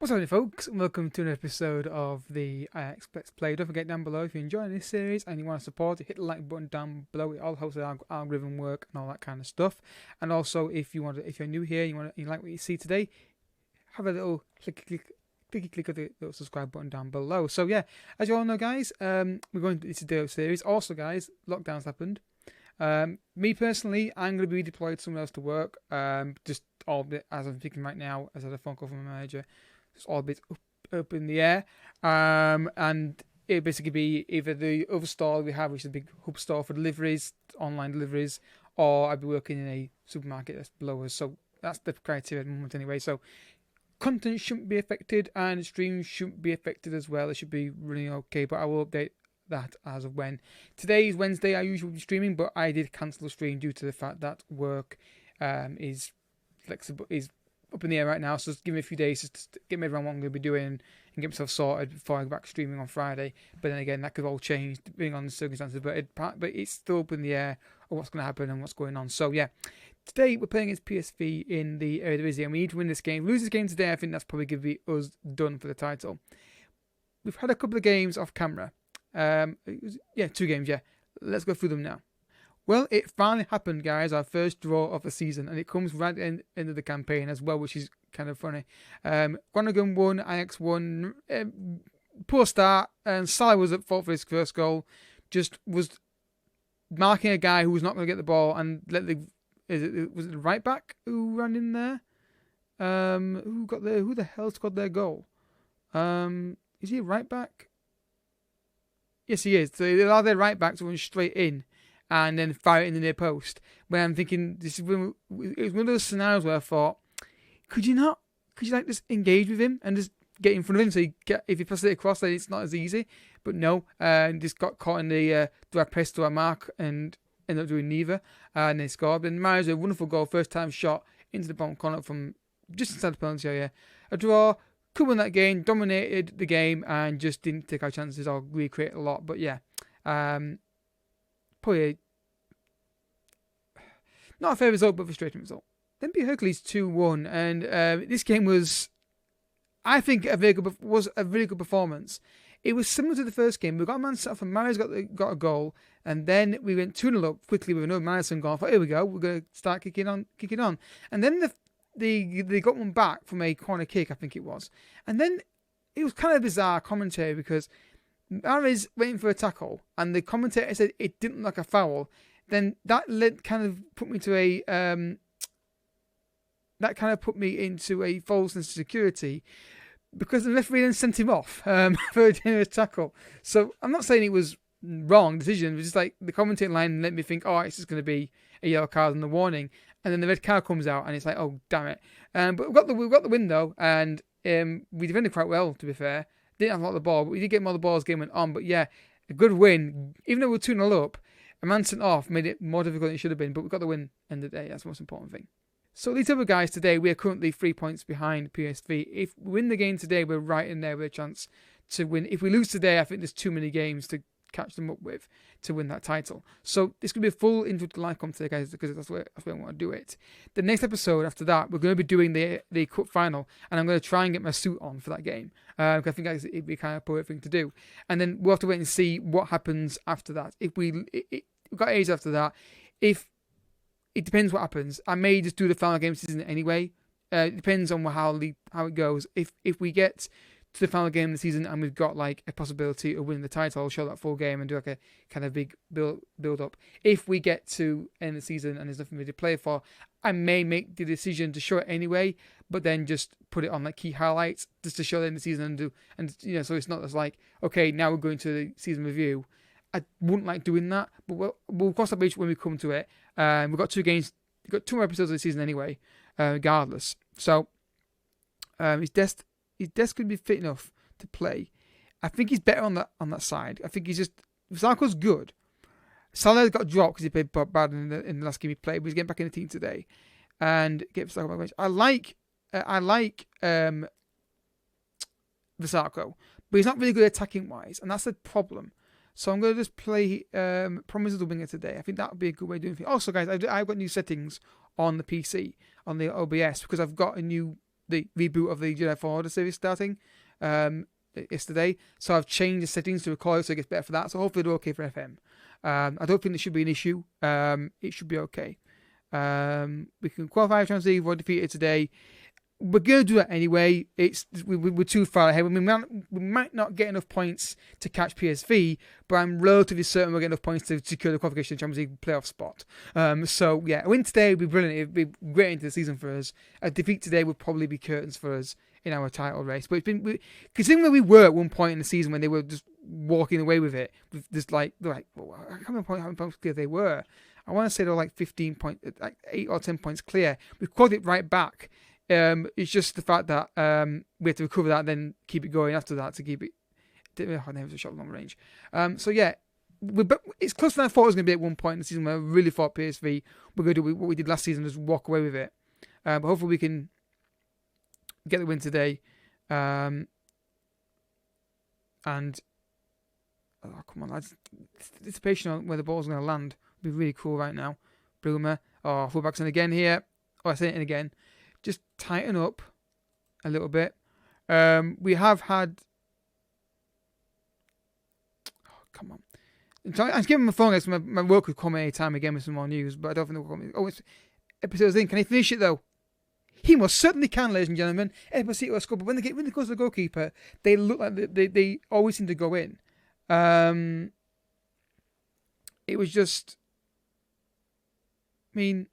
What's happening, folks? Welcome to an episode of the Ajax Let's Play. Don't forget down below if you're enjoying this series and you want to support it, hit the like button down below. It all helps with our algorithm work and all that kind of stuff. And also, if you're new here, you like what you see today, have a little click of the little subscribe button down below. So yeah, as you all know, guys, we're going to this video series. Also, guys, lockdowns happened. Me personally, I'm going to be deployed somewhere else to work. Just all bit as I'm thinking right now, as I had a phone call from my manager. It's all a bit up in the air. And it'll basically be either the other store we have, which is a big hub store for deliveries, online deliveries, or I'll be working in a supermarket that's below us. So that's the criteria at the moment anyway. So content shouldn't be affected and streams shouldn't be affected as well. It should be running okay, but I will update that as of when. Today is Wednesday. I usually be streaming, but I did cancel the stream due to the fact that work is flexible, is up in the air right now. So just give me a few days just to get me around what I'm going to be doing and get myself sorted before I go back streaming on Friday. But then again, that could all change depending on the circumstances. But it's still up in the air of what's going to happen and what's going on. So yeah, today we're playing against PSV in the Eredivisie, and we need to win this game. If we lose this game today, I think that's probably going to be us done for the title. We've had a couple of games off camera. 2 games. Yeah, let's go through them now. Well, it finally happened, guys. Our first draw of the season, and it comes right at the end of the campaign as well, which is kind of funny. Groningen won, Ajax won. Poor start, and Salah was at fault for his first goal. Just was marking a guy who was not going to get the ball, and was it the right back who ran in there? Who the hell scored their goal? Is he a right back? Yes, he is. So they allow their right back to run straight in and then fire it in the near post. When I'm thinking, it was one of those scenarios where I thought, could you just engage with him and just get in front of him? So if you pass it across, then it's not as easy. But no, just got caught in the do I press, do I mark, and ended up doing neither. And they scored. And Mario, a wonderful goal, first time shot into the bottom corner from just inside the penalty area. A draw. Could win that game, dominated the game, and just didn't take our chances or recreate a lot. But yeah, probably not a fair result, but a frustrating result. Then beat Hercules 2-1, and this game was, I think, a really good performance. It was similar to the first game. We got a man set off, and Marius got a goal, and then we went 2-0 up quickly with another Madison goal. I thought, here we go, we're going to start kicking on, and then they got one back from a corner kick, I think it was. And then it was kind of bizarre commentary because Mahrez waiting for a tackle and the commentator said it didn't look like a foul. Then that kind of put me into a false sense of security because the referee then sent him off for a tackle. So I'm not saying it was wrong decision, but just like the commentating line let me think, oh, it's just going to be a yellow card and the warning. And then the red card comes out, and it's like, oh, damn it. But we've got the win, though, and we defended quite well, to be fair. Didn't have a lot of the ball, but we did get more of the ball as the game went on. But yeah, a good win. Even though we were 2-0 up, a man sent off made it more difficult than it should have been, but we got the win end of the day. That's the most important thing. So these other guys today, we are currently 3 points behind PSV. If we win the game today, we're right in there with a chance to win. If we lose today, I think there's too many games to catch them up with to win that title. So this could be a full intro to live commentary, guys, because that's where I want to do it. The next episode after that, we're going to be doing the cup final, and I'm going to try and get my suit on for that game. Because I think it'd be kind of a poor thing to do. And then we'll have to wait and see what happens after that. If we've got A's after that, if it depends what happens. I may just do the final game season anyway. It depends on how it goes. If we get to the final game of the season and we've got like a possibility of winning the title, I'll show that full game and do like a kind of big build up. If we get to end of the season and there's nothing really to play for, I may make the decision to show it anyway, but then just put it on like key highlights just to show the end of the season so it's not as like, okay, now we're going to the season review. I wouldn't like doing that, but we'll cross that bridge when we come to it. We've got 2 games, we've got 2 more episodes of the season anyway, regardless. So his desk could be fit enough to play. I think he's better on that side. I think Sarko's good. Salah got dropped because he played bad in the last game he played, but he's getting back in the team today and get Sarko back bench. I like Vasako, but he's not really good attacking wise, and that's the problem. So I'm going to just play Promises the Winger today. I think that would be a good way of doing things. Also, guys, I've got new settings on the PC, on the OBS, because I've got the the reboot of the Jedi Fallen Order series starting yesterday. So I've changed the settings to record so it gets better for that. So hopefully they're okay for FM. I don't think it should be an issue. It should be okay. We can qualify for Champions League. We're defeated today. We're going to do that anyway. We're too far ahead. We might not get enough points to catch PSV, but I'm relatively certain we'll get enough points to secure the qualification to the Champions League playoff spot. So, yeah, a win today would be brilliant. It would be great into the season for us. A defeat today would probably be curtains for us in our title race. But it's been, considering where we were at one point in the season when they were just walking away with it, just like, well, I can't remember how many points clear they were. I want to say they were like 15 points, like 8 or 10 points clear. We caught it right back. It's just the fact that we have to recover that and then keep it going after that to keep it. I never was a shot long range. So yeah, it's closer than I thought it was going to be at one point in the season when I really thought PSV were going to do what we did last season, just walk away with it. But hopefully we can get the win today. And oh, come on, lads. Anticipation on where the ball's going to land would be really cool right now. Bloomer. Oh, fullback's in again here. Oh, I say it in again. Just tighten up a little bit. We have had... Oh, come on. I'm giving my phone, guys. My work could come any time again with some more news, but I don't think they'll come. Oh, it's episode's in. Can he finish it, though? He most certainly can, ladies and gentlemen. Esposito scored, but when it goes to the goalkeeper, they look like they always seem to go in. It was just... I mean...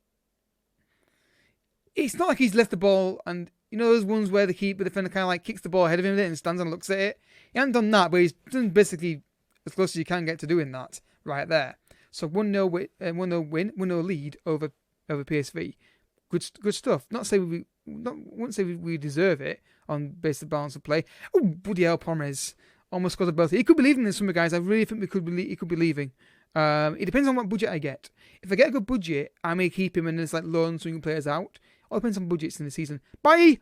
It's not like he's left the ball and, you know, those ones where the defender kind of like kicks the ball ahead of him and stands and looks at it. He hasn't done that, but he's done basically as close as you can get to doing that right there. So 1-0 win, 1-0 lead over PSV. Good stuff. Not say wouldn't say we deserve it on based on balance of play. Oh, bloody hell, Promes almost scored a both. He could be leaving this summer, guys. I really think he could be leaving. It depends on what budget I get. If I get a good budget, I may keep him and there's like loan swinging players out. All depends on budgets in the season. Bye!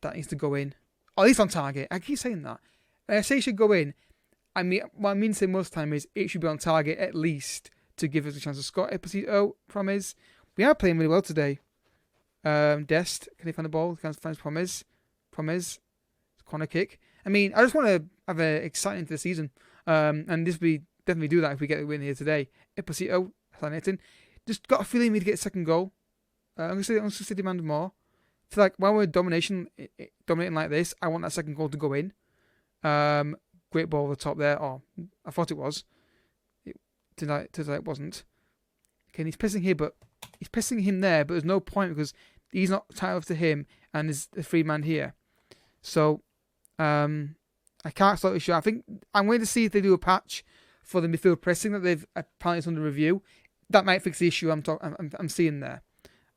That needs to go in. Or at least on target. I keep saying that. When I say it should go in, I mean, what I mean to say most of the time is it should be on target at least to give us a chance to score. Esposito, Promes. We are playing really well today. Dest, can he find the ball? Can he find Promes? Corner kick. I mean, I just want to have an exciting into the season. And this will definitely do that if we get a win here today. Esposito, fascinating. Just got a feeling we need to get a second goal. I'm going to say demand more. So like while we're dominating like this, I want that second goal to go in. Great ball over the top there. Oh, I thought it was. Turns out it wasn't. Okay, and he's pissing here, but he's pissing him there, but there's no point because he's not tied up to him, and there's a free man here. So I can't sort of show. I think I'm waiting to see if they do a patch for the midfield pressing that they've apparently it's under review. That might fix the issue I'm seeing there.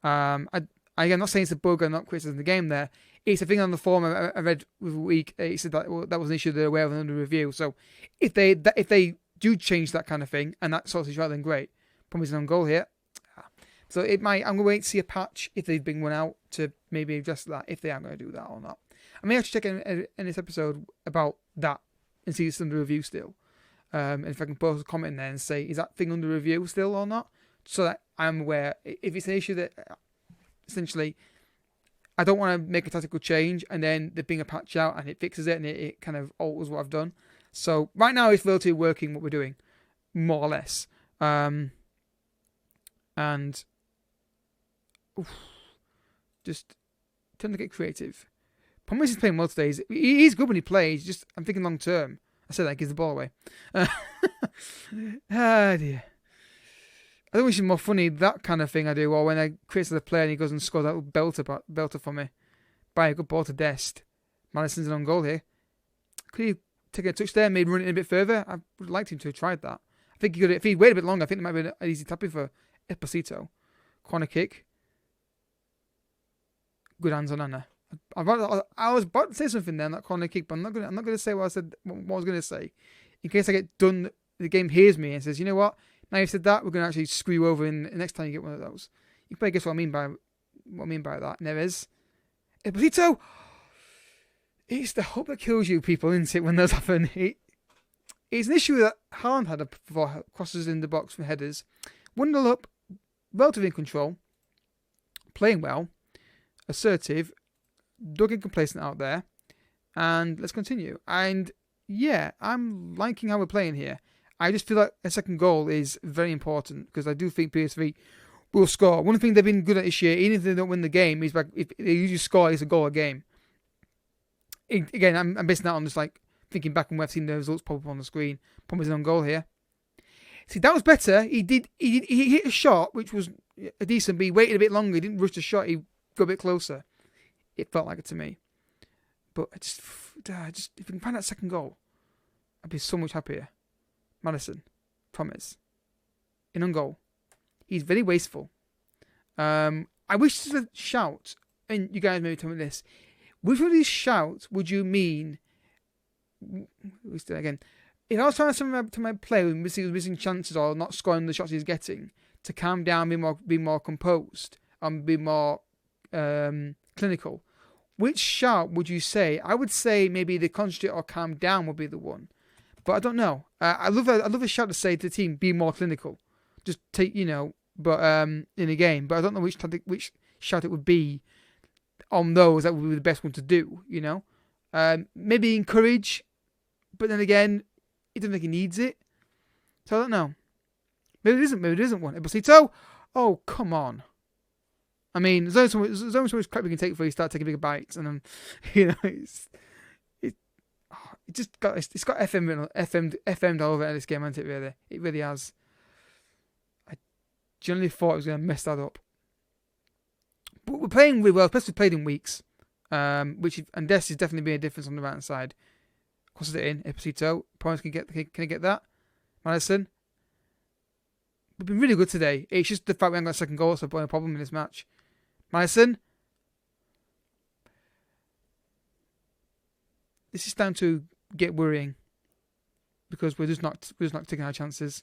I'm not saying it's a bug. I'm not criticizing the game there. It's a thing on the forum I read with a week. It said that that was an issue they're aware of and under review. So if they do change that kind of thing and that sorts of issue out, then great. Promise on goal here. So it might. I'm going to wait to see a patch if they've been one out to maybe address that if they are going to do that or not. I may actually check in this episode about that and see it's under review still. And if I can post a comment in there and say, is that thing under review still or not? So that I'm aware. If it's an issue that essentially I don't want to make a tactical change and then there being a patch out and it fixes it and it kind of alters what I've done. So right now it's relatively working what we're doing, more or less. And just tend to get creative. Promise is playing well today. He's good when he plays. Just I'm thinking long term. I said that gives the ball away. Ah dear. I think it's more funny that kind of thing I do, or when I create the player and he goes and scores that little belter for me. By a good ball to Dest. Madison's an on goal here. Could he take a touch there, maybe run it in a bit further? I would have liked him to have tried that. I think he could. If he'd waited a bit longer, I think it might be an easy tapping for Esposito. Corner kick. Good hands on Anna. I was about to say something there on that corner kick, but I'm not gonna say what I was gonna say, in case I get done. The game hears me and says, you know what? Now you've said that, we're gonna actually screw you over in the next time you get one of those. You can probably guess what I mean by that. Neves. Esposito. It's the hope that kills you, people, isn't it? When those happen, it's an issue that Haaland had for crosses in the box from headers. 1-0 up, relatively in control, playing well, assertive. don't get complacent out there, and let's continue. And yeah, I'm liking how we're playing here. I just feel like a second goal is very important because I do think PSV will score. One thing they've been good at this year, even if they don't win the game, is like if they usually score, it's a goal a game. Again, I'm basing that on just like thinking back on where I've seen the results pop up on the screen. Pumas an own goal here. See, that was better. He hit a shot which was a decent, but he waited a bit longer. He didn't rush the shot. He got a bit closer. It felt like it to me. But I just if we can find that second goal, I'd be so much happier. Madison, Thomas, in on goal. He's very wasteful. I wish to shout, and you guys maybe tell me this. Which of these shouts would you mean? Let's do it again. If I was trying to my player who was missing chances or not scoring the shots he's getting, to calm down, be more composed, and be more clinical, which shout would you say? I would say maybe the concentrate or calm down would be the one, but I don't know. I love a shout to say to the team, be more clinical, just take but in a game. But I don't know which shout it would be on those. That would be the best one to do. Maybe encourage, but then again, he doesn't think he needs it. So I don't know. Maybe it isn't one. Ebosito? Oh, come on. I mean, there's only so much crap we can take before you start taking bigger bites, and then it's got FM'd all over it in this game, hasn't it? Really, it really has. I generally thought I was going to mess that up, but we're playing really well, especially played in weeks. And Des is definitely being a difference on the right hand side. Crosses it in. Ebosito. Points can I get that? Madison. We've been really good today. It's just the fact we haven't got a second goal, so no problem in this match. Madison. This is starting to get worrying because we're just not taking our chances.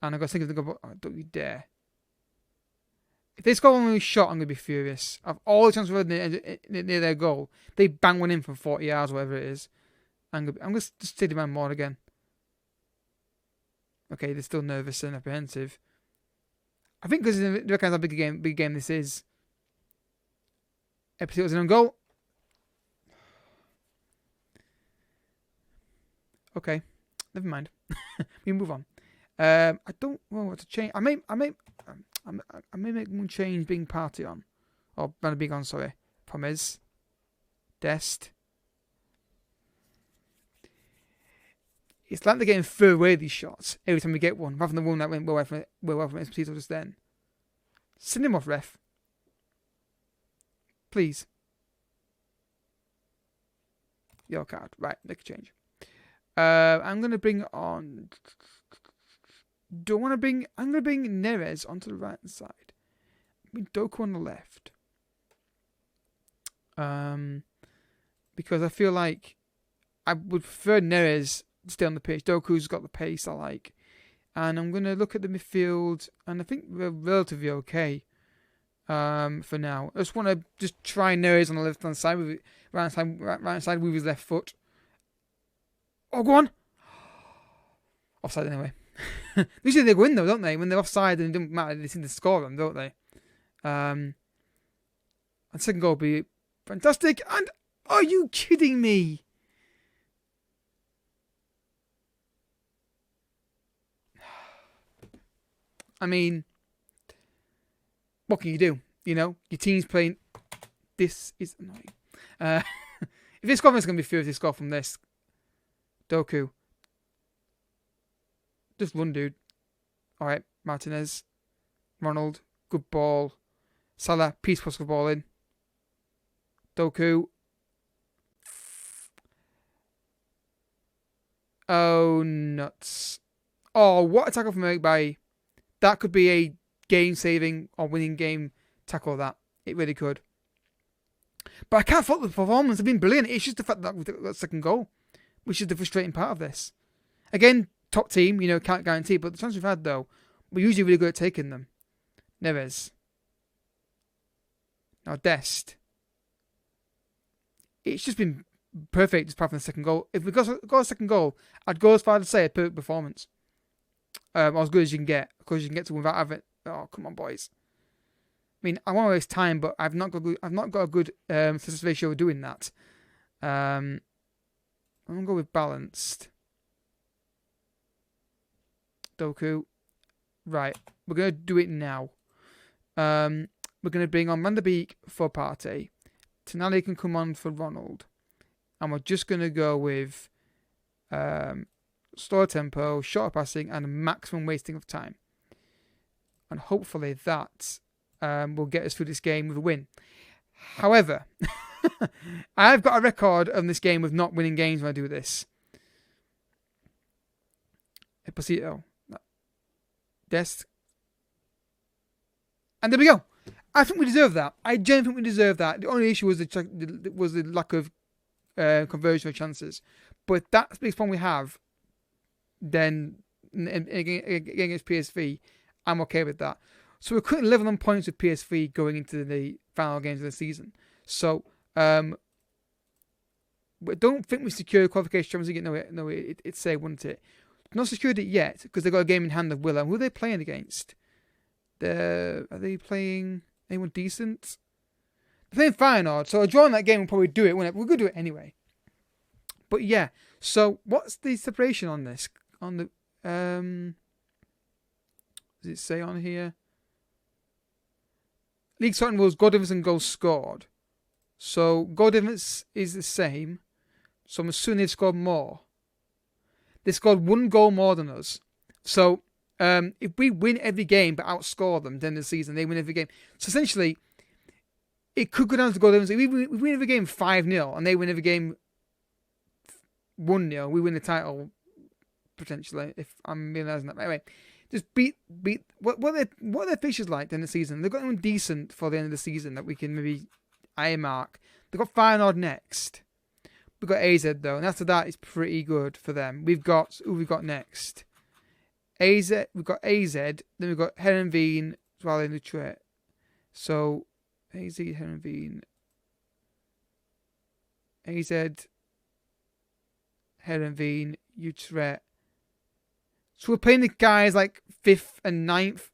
And I've got to think of the goal. Oh, don't you dare! If they score one shot, I'm going to be furious. Of all the chances we've had near their goal, they bang one in from 40 yards, whatever it is. I'm going to just steady man more again. Okay, they're still nervous and apprehensive. I think because they recognise how big a game this is. Episode's in on goal. Okay, never mind. We move on. I don't know what to change. I may make one change being party on. Or being on, sorry. Promise. Dest. It's like they're getting further away these shots every time we get one, rather than the one that went well from Esposito just then. Send him off, ref. Please. Your card. Right, make a change. I'm going to bring on... I'm going to bring Neres onto the right hand side. Doku on the left. Because I feel like I would prefer Neres stay on the pitch. Doku's got the pace I like. And I'm going to look at the midfield, and I think we're relatively okay for now. I just want to just try Neres on the left-hand side, right hand side with his left foot. Oh, go on! Offside anyway. Usually they go in though, don't they? When they're offside and it doesn't matter, they seem to score them, don't they? And second goal will be fantastic. And are you kidding me? I mean, what can you do? Your team's playing. This is annoying. If this score is going to be furious, they score from this. Doku. Just run, dude. Alright, Martinez. Ronald. Good ball. Salah. Peace puts the ball in. Doku. Oh, nuts. Oh, what a tackle from Eric Bailly. That could be a game-saving or winning game tackle, that. It really could. But I can't fault the performance. They've been brilliant. It's just the fact that we got that second goal, which is the frustrating part of this. Again, top team, can't guarantee. But the chance we've had, though, we're usually really good at taking them. Neves. Now, Dest. It's just been perfect just apart from the second goal. If we got a second goal, I'd go as far as to say a perfect performance. Or as good as you can get. Because you can get to without having... Oh, come on, boys. mean, I want to waste time, but I've not got a good success ratio of doing that. I'm gonna go with balanced. Doku. Right, we're gonna do it now. We're gonna bring on Van der Beek for Partey. Tonali can come on for Ronald, and we're just gonna go with slower tempo, shorter passing, and maximum wasting of time. And hopefully that will get us through this game with a win. However, I've got a record on this game of not winning games when I do this. Esposito. Dest. And there we go. I think we deserve that. I genuinely think we deserve that. The only issue was the lack of conversion of chances. But that's the biggest problem we have. Then against PSV, I'm okay with that. So we're currently level on points with PSV going into the final games of the season. So I don't think we secured qualification. No, it's say, wouldn't it? Not secured it yet because they've got a game in hand of Willem. Who are they playing against? Are they playing anyone decent? They're playing Feyenoord, so a draw in that game will probably do it. We're going to do it anyway. But yeah, so what's the separation on this? On the does it say on here? League starting rules: goal difference and goals scored. So goal difference is the same. So I'm assuming they've scored more. They scored 1 goal more than us. So if we win every game but outscore them, then the season they win every game. So essentially, it could go down to goal difference. If we win every game 5-0 and they win every game 1-0, we win the title potentially. If I'm realising that. Anyway, just beat. What are their fixtures like in the season? They've got anyone decent for the end of the season that we can maybe eyemark. They've got Feyenoord next. We've got AZ though, and after that it's pretty good for them. We've got next. AZ, we've got AZ, then we've got Herenveen, Zwolle and Utrecht. So AZ, Herenveen, AZ, Herenveen, Utrecht. So we're playing the guys like 5th and 9th,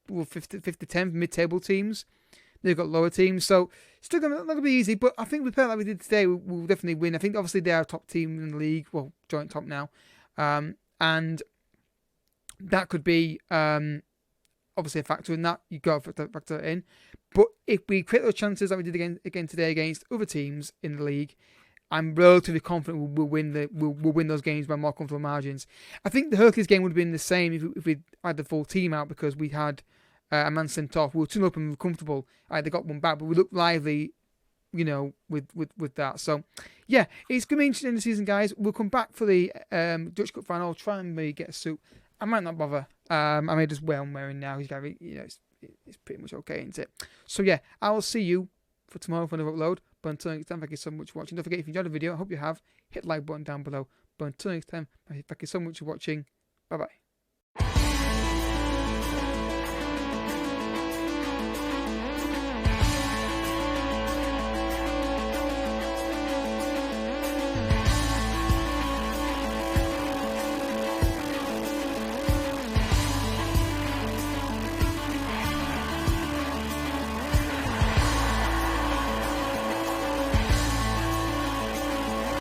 well 5th to 10th mid-table teams. They've got lower teams, so it's still not going to be easy. But I think we play like we did today, we'll definitely win. I think obviously they're our top team in the league, well, joint top now, and that could be obviously a factor in that. You got to factor it in. But if we create those chances like we did again today against other teams in the league, I'm relatively confident we'll win those games by more comfortable margins. I think the Hercules game would have been the same if we had the full team out because we had a man sent off. We were 2-0 up and we were comfortable. They got one back, but we looked lively, with that. So, yeah, it's going to be interesting in the season, guys. We'll come back for the Dutch Cup final. I'll try and maybe get a suit. I might not bother. I may just wear what I'm wearing now. It's pretty much okay, isn't it? So, yeah, I will see you for tomorrow for another upload. But until next time, thank you so much for watching. Don't forget, if you enjoyed the video, I hope you have, hit the like button down below. But until next time, thank you so much for watching. Bye-bye.